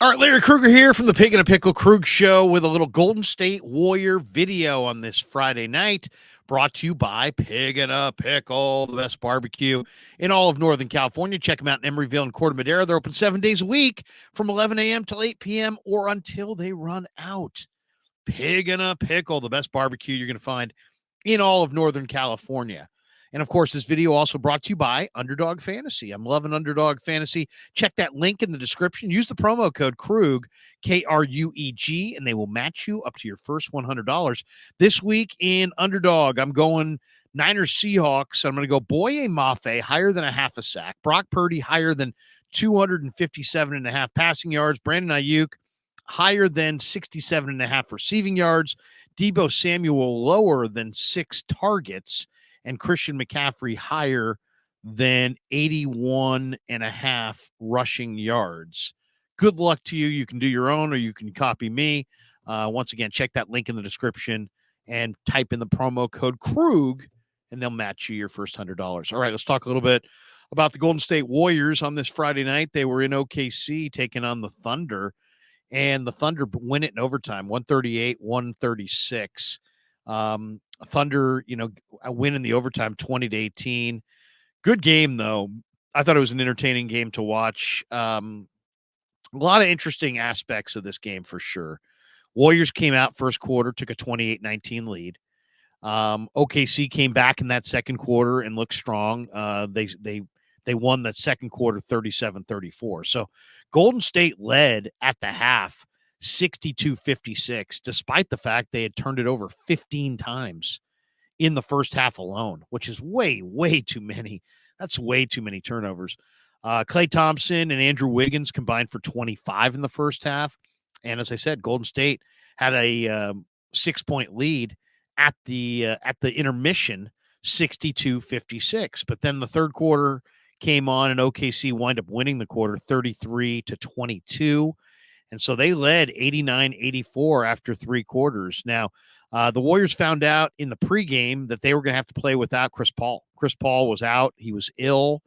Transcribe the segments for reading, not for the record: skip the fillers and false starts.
All right, Larry Kruger here from the Pig and a Pickle Krug Show with a little Golden State Warrior video on this Friday night, brought to you by Pig and a Pickle, the best barbecue in all of Northern California. Check them out in Emeryville and Corte Madera. They're open 7 days a week from 11 a.m. till 8 p.m. or until they run out. Pig and a Pickle, the best barbecue you're going to find in all of Northern California. And, of course, this video also brought to you by Underdog Fantasy. I'm loving Underdog Fantasy. Check that link in the description. Use the promo code KRUG, K-R-U-E-G, and they will match you up to your first $100. This week in Underdog, I'm going Niners Seahawks. I'm going to go Boye Mafe, higher than a half a sack. Brock Purdy, higher than 257.5 passing yards. Brandon Ayuk, higher than 67.5 receiving yards. Deebo Samuel, lower than 6 targets. And Christian McCaffrey higher than 81.5 rushing yards. Good luck to you. You can do your own or you can copy me. Once again, check that link in the description and type in the promo code KRUG, and they'll match you your first $100. All right, let's talk a little bit about the Golden State Warriors on this Friday night. They were in OKC taking on the Thunder, and the Thunder win it in overtime, 138-136. Thunder, a win in the overtime, 20-18. Good game, though. I thought it was an entertaining game to watch. A lot of interesting aspects of this game for sure. Warriors came out first quarter, took a 28-19 lead. OKC came back in that second quarter and looked strong. They won that second quarter 37-34. So Golden State led at the half 62-56, despite the fact they had turned it over 15 times in the first half alone, which is way, way too many. That's way too many turnovers. Klay Thompson and Andrew Wiggins combined for 25 in the first half. And as I said, Golden State had a 6-point lead at the intermission, 62-56. But then the third quarter came on and OKC wind up winning the quarter 33-22. And so they led 89-84 after 3 quarters. Now, the Warriors found out in the pregame that they were going to have to play without Chris Paul. Chris Paul was out. He was ill.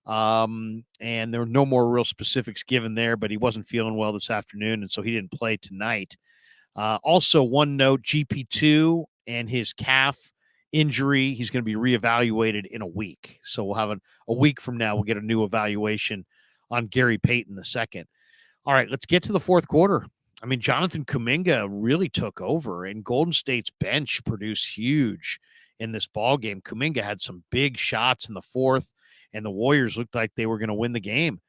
And there were no more real specifics given there, but he wasn't feeling well this afternoon, and so he didn't play tonight. Also, one note, GP2 and his calf injury, he's going to be reevaluated in a week. So we'll have a week from now, we'll get a new evaluation on Gary Payton II. All right, let's get to the fourth quarter. I mean, Jonathan Kuminga really took over, and Golden State's bench produced huge in this ball game. Kuminga had some big shots in the fourth, and the Warriors looked like they were going to win the game.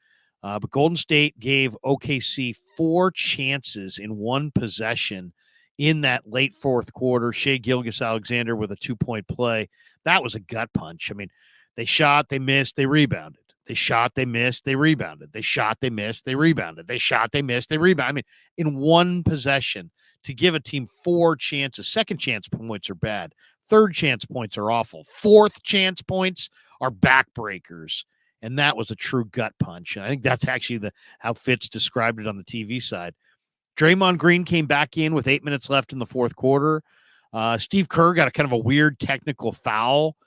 But Golden State gave OKC 4 chances in one possession in that late fourth quarter. Shai Gilgeous-Alexander with a 2-point play. That was a gut punch. I mean, they shot, they missed, they rebounded. They shot, they missed, they rebounded. They shot, they missed, they rebounded. They shot, they missed, they rebounded. I mean, in one possession, to give a team 4 chances. Second chance points are bad. Third chance points are awful. Fourth chance points are backbreakers. And that was a true gut punch. And I think that's actually how Fitz described it on the TV side. Draymond Green came back in with 8 minutes left in the fourth quarter. Steve Kerr got a kind of a weird technical foul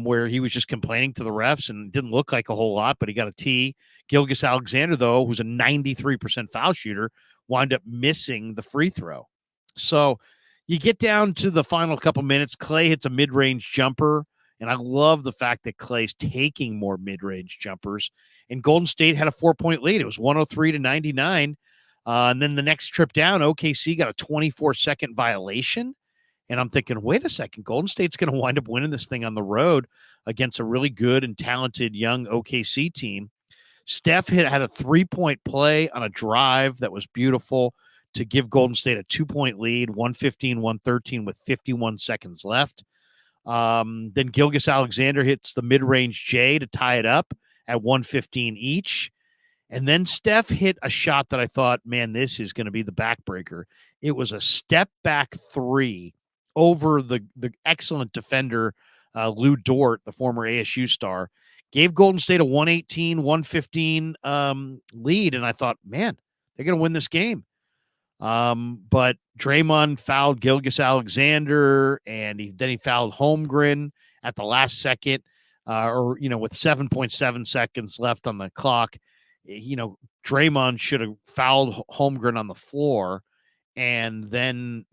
where he was just complaining to the refs and didn't look like a whole lot, but he got a T. Gilgeous-Alexander, though, who's a 93% foul shooter, wound up missing the free throw. So you get down to the final couple minutes. Klay hits a mid-range jumper, and I love the fact that Klay's taking more mid-range jumpers. And Golden State had a 4-point lead. It was 103-99. And then the next trip down, OKC got a 24-second violation. And I'm thinking, wait a second, Golden State's going to wind up winning this thing on the road against a really good and talented young OKC team. Steph had a 3-point play on a drive that was beautiful to give Golden State a 2-point lead, 115-113 with 51 seconds left. Then Gilgeous-Alexander hits the mid-range J to tie it up at 115 each. And then Steph hit a shot that I thought, man, this is going to be the backbreaker. It was a step-back 3 over the excellent defender, Lou Dort, the former ASU star, gave Golden State a 118-115 lead. And I thought, man, they're going to win this game. But Draymond fouled Gilgeous-Alexander, and then he fouled Holmgren at the last second, with 7.7 seconds left on the clock. Draymond should have fouled Holmgren on the floor, and then,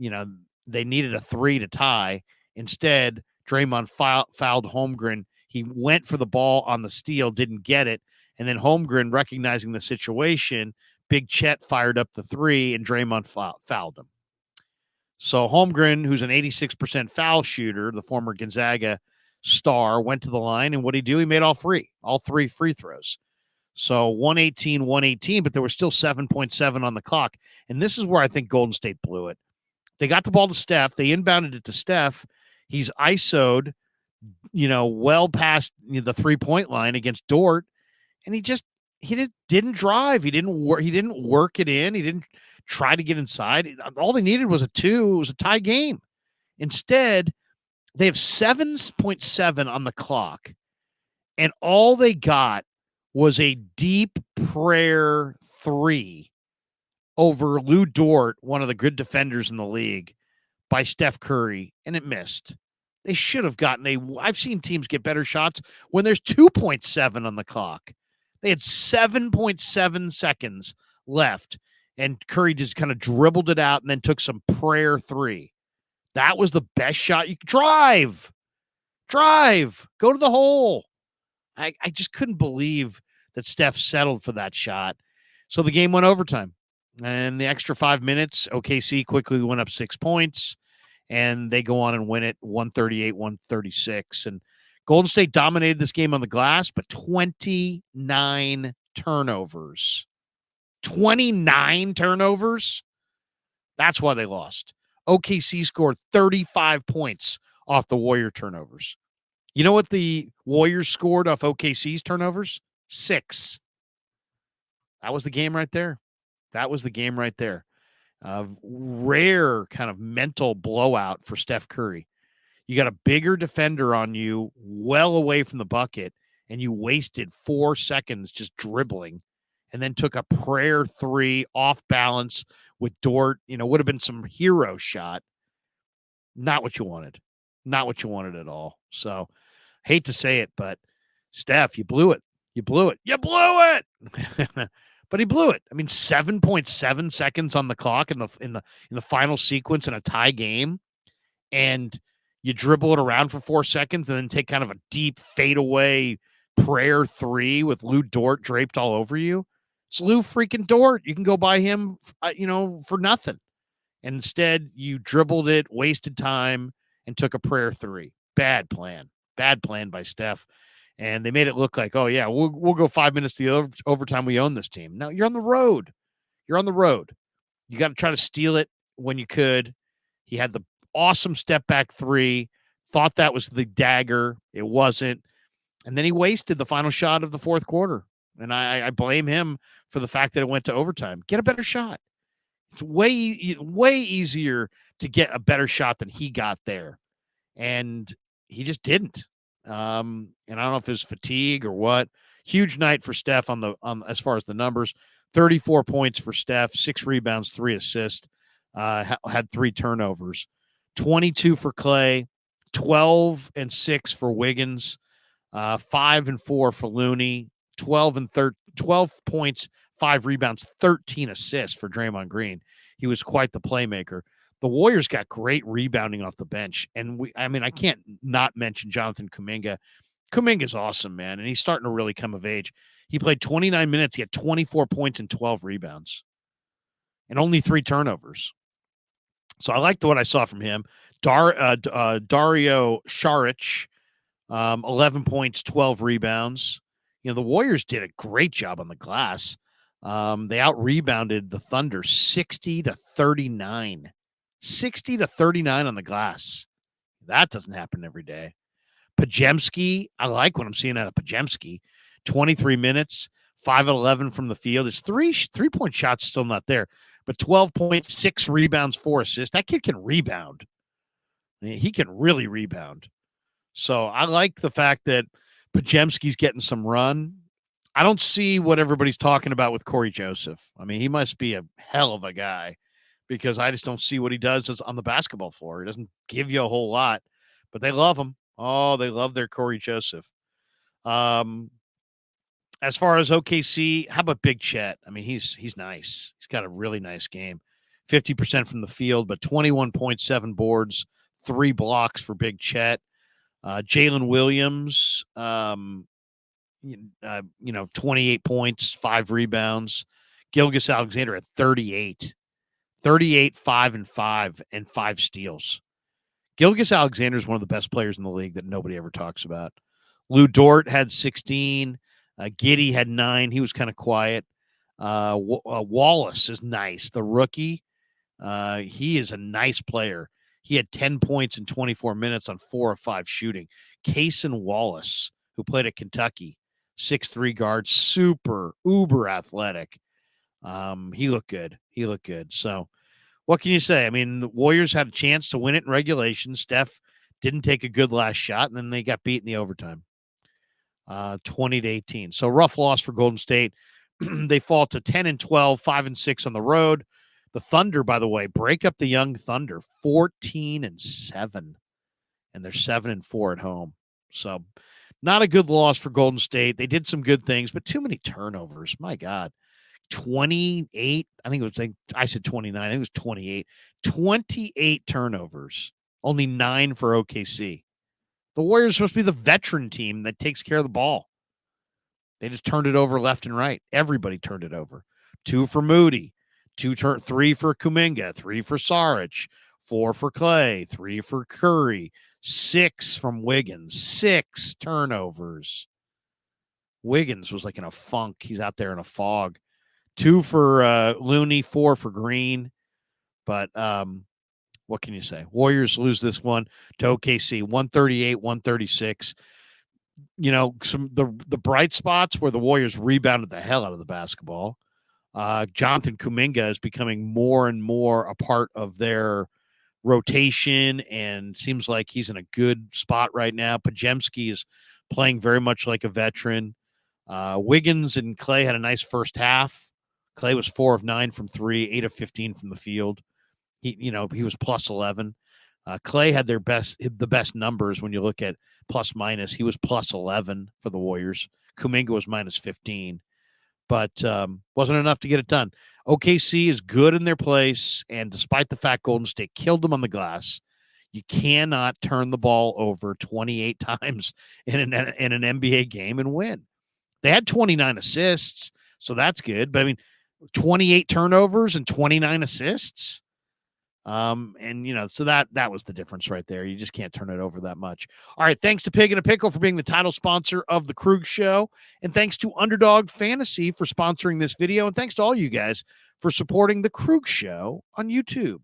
they needed a 3 to tie. Instead, Draymond fouled Holmgren. He went for the ball on the steal, didn't get it, and then Holmgren, recognizing the situation, Big Chet fired up the 3, and Draymond fouled him. So Holmgren, who's an 86% foul shooter, the former Gonzaga star, went to the line, and what did he do? He made all 3 free throws. So 118, but there was still 7.7 on the clock. And this is where I think Golden State blew it. They got the ball to Steph. They inbounded it to Steph. He's ISO'd, well past the 3-point line against Dort. And he didn't drive. He didn't work it in. He didn't try to get inside. All they needed was a 2. It was a tie game. Instead, they have 7.7 on the clock. And all they got was a deep prayer 3 over Lou Dort, one of the good defenders in the league, by Steph Curry, and it missed. They should have gotten I've seen teams get better shots when there's 2.7 on the clock. They had 7.7 seconds left, and Curry just kind of dribbled it out and then took some prayer 3. That was the best shot you could drive. Go to the hole. I just couldn't believe that Steph settled for that shot. So the game went overtime. And the extra 5 minutes, OKC quickly went up 6 points, and they go on and win it 138-136. And Golden State dominated this game on the glass, but 29 turnovers. 29 turnovers? That's why they lost. OKC scored 35 points off the Warrior turnovers. You know what the Warriors scored off OKC's turnovers? 6. That was the game right there. Rare kind of mental blowout for Steph Curry. You got a bigger defender on you, well away from the bucket, and you wasted 4 seconds just dribbling, and then took a prayer 3 off balance with Dort. Would have been some hero shot. Not what you wanted. Not what you wanted at all. So, hate to say it, but Steph, you blew it. But he blew it. 7.7 seconds on the clock in the final sequence in a tie game, and you dribble it around for 4 seconds and then take kind of a deep fadeaway prayer 3 with Lou Dort draped all over you. It's Lou freaking Dort. You can go buy him, for nothing. And instead, you dribbled it, wasted time, and took a prayer 3. Bad plan by Steph. And they made it look like, oh, yeah, we'll go 5 minutes to the overtime. We own this team. No, you're on the road. You got to try to steal it when you could. He had the awesome step back 3, thought that was the dagger. It wasn't. And then he wasted the final shot of the fourth quarter. And I blame him for the fact that it went to overtime. Get a better shot. It's way easier to get a better shot than he got there. And he just didn't. And I don't know if it's fatigue or what. Huge night for Steph on as far as the numbers. 34 points for Steph, 6 rebounds, 3 assists, had 3 turnovers. 22 for Clay, 12 and 6 for Wiggins, 5 and 4 for Looney, 12 points, 5 rebounds, 13 assists for Draymond Green. He was quite the playmaker. The Warriors got great rebounding off the bench. And I can't not mention Jonathan Kuminga. Kuminga's awesome, man. And he's starting to really come of age. He played 29 minutes. He had 24 points and 12 rebounds and only 3 turnovers. So I liked what I saw from him. Dario Saric, 11 points, 12 rebounds. The Warriors did a great job on the glass. They out-rebounded the Thunder 60-39. 60-39 on the glass. That doesn't happen every day. Podziemski, I like what I'm seeing out of Podziemski. 23 minutes, 5 of 11 from the field. His three-point shot's still not there, but 12 points, 6 rebounds, 4 assists. That kid can rebound. He can really rebound. So I like the fact that Podziemski's getting some run. I don't see what everybody's talking about with Corey Joseph. He must be a hell of a guy, because I just don't see what he does on the basketball floor. He doesn't give you a whole lot, but they love him. Oh, they love their Corey Joseph. As far as OKC, how about Big Chet? I mean, he's nice. He's got a really nice game. 50% from the field, but 21.7 boards, 3 blocks for Big Chet. Jalen Williams, 28 points, 5 rebounds. Gilgeous Alexander at 38, 5 and 5, and 5 steals. Gilgeous Alexander is one of the best players in the league that nobody ever talks about. Lou Dort had 16. Giddey had 9. He was kind of quiet. Wallace is nice. The rookie, he is a nice player. He had 10 points in 24 minutes on 4 of 5 shooting. Cason Wallace, who played at Kentucky, 6'3" guard, super, uber athletic. He looked good. So what can you say? I mean, the Warriors had a chance to win it in regulation. Steph didn't take a good last shot, and then they got beat in the overtime, 20-18. So rough loss for Golden State. They fall to 10-12, 5-6 on the road. The Thunder, by the way, break up the young Thunder, 14-7, and they're 7-4 at home. So not a good loss for Golden State. They did some good things, but too many turnovers. My God. 28, I think it was like, I said 29, I think it was 28. 28 turnovers, only 9 for OKC. The Warriors are supposed to be the veteran team that takes care of the ball. They just turned it over left and right. Everybody turned it over. 2 for Moody, 3 for Kuminga, 3 for Saric, 4 for Clay, 3 for Curry, 6 from Wiggins, 6 turnovers. Wiggins was like in a funk. He's out there in a fog. 2 for Looney, 4 for Green. But what can you say? Warriors lose this one to OKC, 138-136. You know, the bright spots where the Warriors rebounded the hell out of the basketball. Jonathan Kuminga is becoming more and more a part of their rotation and seems like he's in a good spot right now. Podziemski is playing very much like a veteran. Wiggins and Clay had a nice first half. Clay was 4 of 9 from 3, 8 of 15 from the field. He was plus 11. Clay had the best numbers when you look at plus minus. He was plus 11 for the Warriors. Kuminga was minus 15, but wasn't enough to get it done. OKC is good in their place, and despite the fact Golden State killed them on the glass, you cannot turn the ball over 28 times in an NBA game and win. They had 29 assists, so that's good. But I mean, 28 turnovers and 29 assists. So that was the difference right there. You just can't turn it over that much. All right. Thanks to Pig and a Pickle for being the title sponsor of the Krug Show. And thanks to Underdog Fantasy for sponsoring this video. And thanks to all you guys for supporting the Krug Show on YouTube.